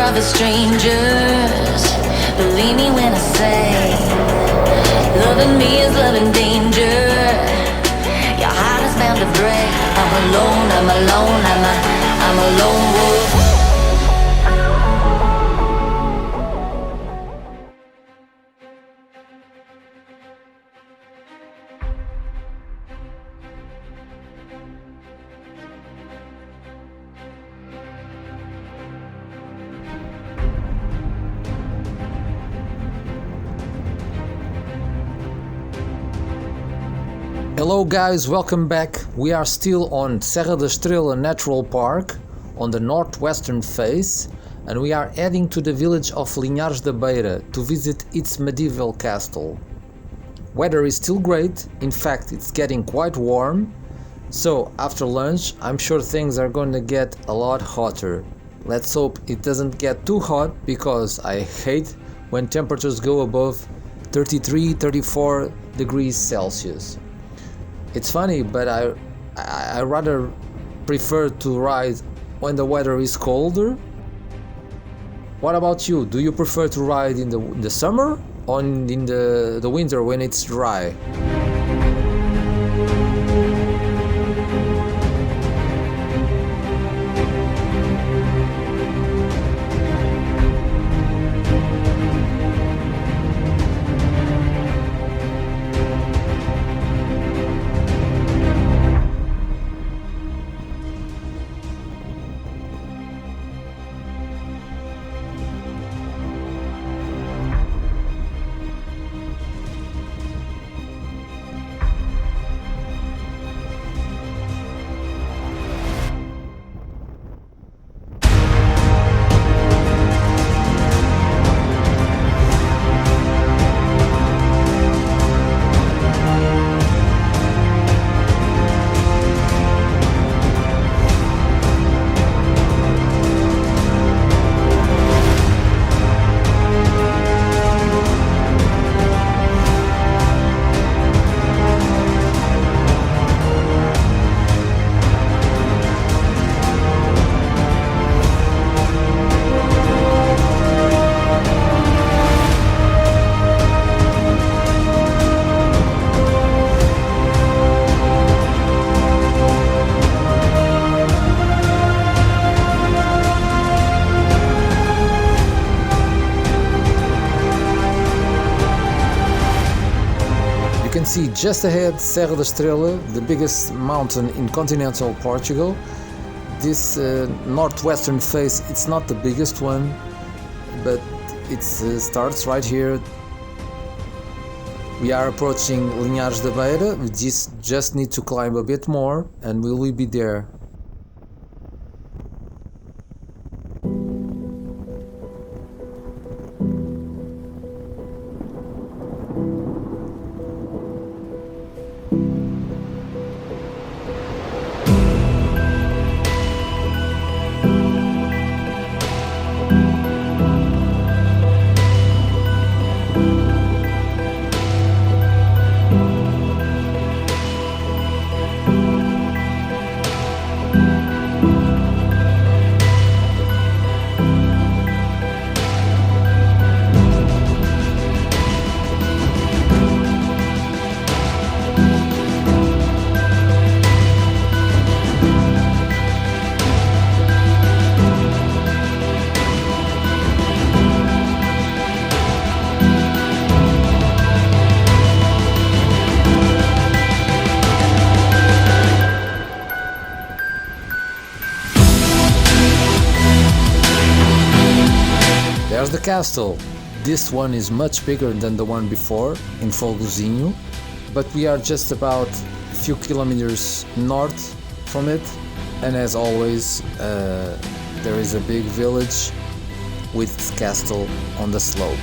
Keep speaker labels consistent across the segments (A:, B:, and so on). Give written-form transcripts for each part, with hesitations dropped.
A: of the strangers. Believe me when I say, loving me is loving danger. Your heart is bound to break. I'm alone, I'm alone, I'm a lone wolf.
B: Hello guys, welcome back. We are still on Serra da Estrela Natural Park on the northwestern face, and we are heading to the village of Linhares da Beira to visit its medieval castle. Weather is still great, in fact it's getting quite warm, so after lunch I'm sure things are going to get a lot hotter. Let's hope it doesn't get too hot, because I hate when temperatures go above 33-34 degrees Celsius. It's funny, but I rather prefer to ride when the weather is colder. What about you? Do you prefer to ride in the summer or in the winter when it's dry? You can see just ahead Serra da Estrela, the biggest mountain in continental Portugal. This northwestern face, it's not the biggest one, but it starts right here. We are approaching Linhares da Beira. We just need to climb a bit more and we will be there. There's the castle. This one is much bigger than the one before in Folgosinho, but we are just about a few kilometers north from it, and as always there is a big village with its castle on the slope.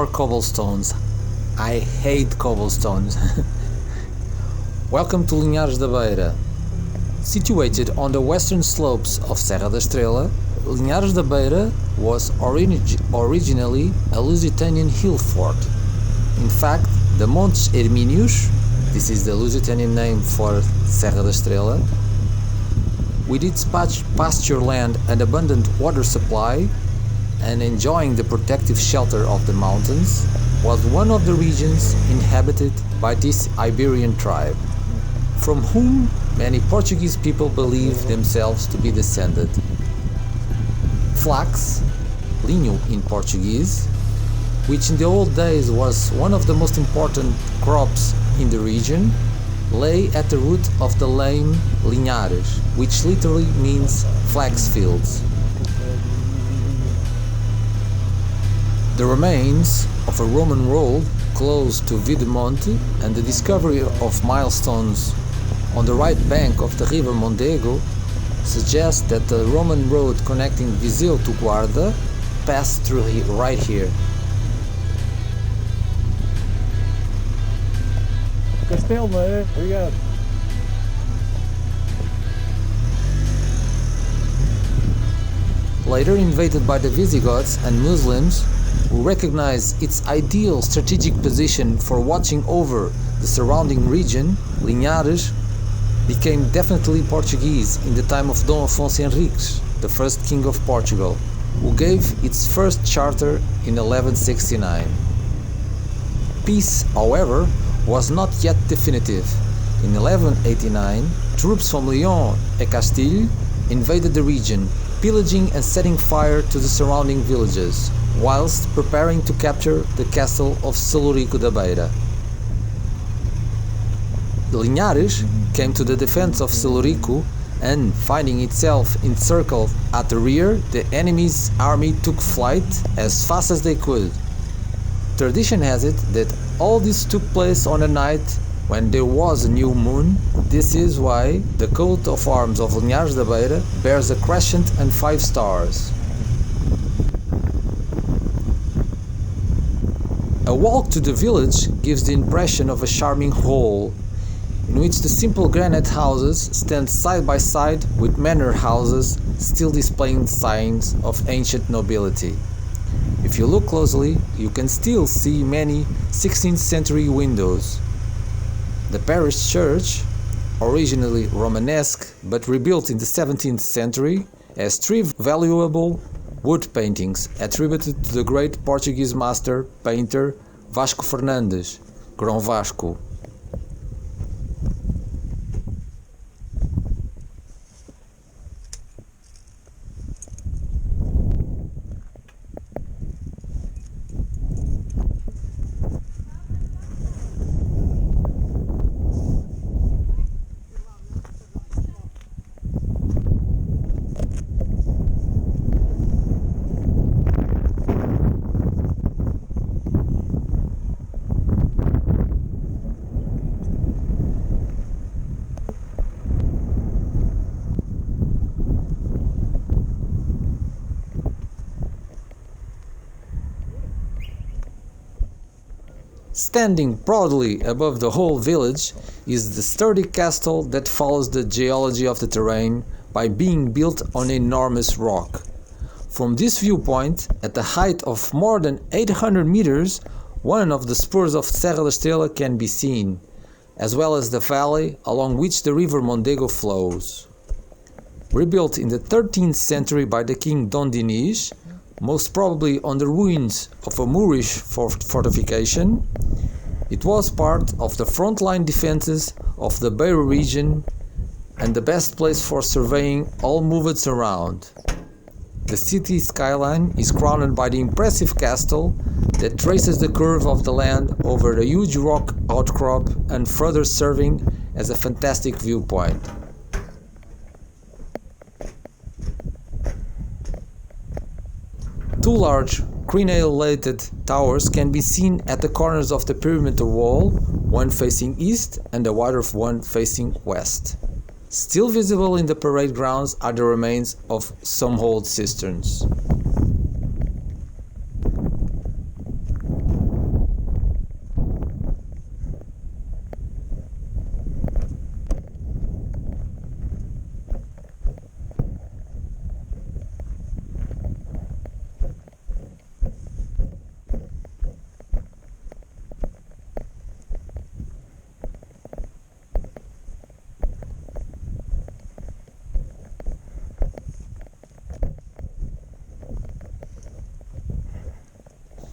B: cobblestones. I hate cobblestones. Welcome to Linhares da Beira. Situated on the western slopes of Serra da Estrela, Linhares da Beira was originally a Lusitanian hill fort. In fact, the Montes Hermínios, this is the Lusitanian name for Serra da Estrela, with its pasture land and abundant water supply, and enjoying the protective shelter of the mountains, was one of the regions inhabited by this Iberian tribe, from whom many Portuguese people believe themselves to be descended. Flax, linho in Portuguese, which in the old days was one of the most important crops in the region, lay at the root of the name Linhares, which literally means flax fields. The remains of a Roman road close to Videmonte and the discovery of milestones on the right bank of the river Mondego suggest that the Roman road connecting Viseu to Guarda passed through right here.
C: Castelo, obrigado.
B: Later invaded by the Visigoths and Muslims, who recognized its ideal strategic position for watching over the surrounding region, Linhares became definitely Portuguese in the time of Dom Afonso Henriques, the first king of Portugal, who gave its first charter in 1169. Peace, however, was not yet definitive. In 1189, troops from Lyon and Castile invaded the region, pillaging and setting fire to the surrounding villages, whilst preparing to capture the castle of Celurico da Beira. Linhares came to the defense of Celurico, and, finding itself encircled at the rear, the enemy's army took flight as fast as they could. Tradition has it that all this took place on a night when there was a new moon. This is why the coat of arms of Linhares da Beira bears a crescent and 5 stars. A walk to the village gives the impression of a charming hall, in which the simple granite houses stand side by side with manor houses still displaying signs of ancient nobility. If you look closely, you can still see many 16th century windows. The parish church, originally Romanesque but rebuilt in the 17th century, has 3 valuable wood paintings attributed to the great Portuguese master painter Vasco Fernandes, Grão Vasco. Standing proudly above the whole village is the sturdy castle that follows the geology of the terrain by being built on enormous rock. From this viewpoint, at the height of more than 800 meters, one of the spurs of Serra da Estrela can be seen, as well as the valley along which the river Mondego flows. Rebuilt in the 13th century by the king Dom Dinis, most probably on the ruins of a Moorish fortification, it was part of the frontline defenses of the Beira region and the best place for surveying all movements around. The city skyline is crowned by the impressive castle that traces the curve of the land over the huge rock outcrop and further serving as a fantastic viewpoint. Two large crenellated towers can be seen at the corners of the perimeter wall, one facing east and the other one facing west. Still visible in the parade grounds are the remains of some old cisterns.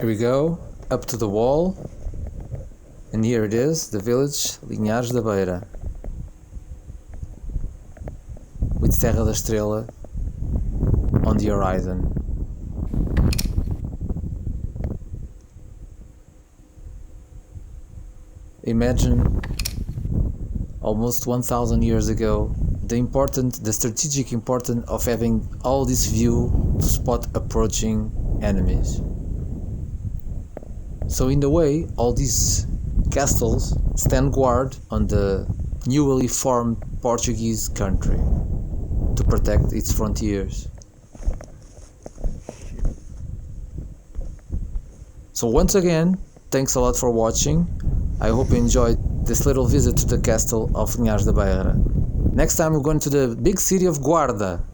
B: Here we go, up to the wall, and here it is, the village Linhares da Beira, with Serra da Estrela on the horizon. Imagine almost 1000 years ago the strategic importance of having all this view to spot approaching enemies. So in a way, all these castles stand guard on the newly formed Portuguese country to protect its frontiers. So once again, thanks a lot for watching. I hope you enjoyed this little visit to the castle of Linhares da Beira. Next time we're going to the big city of Guarda,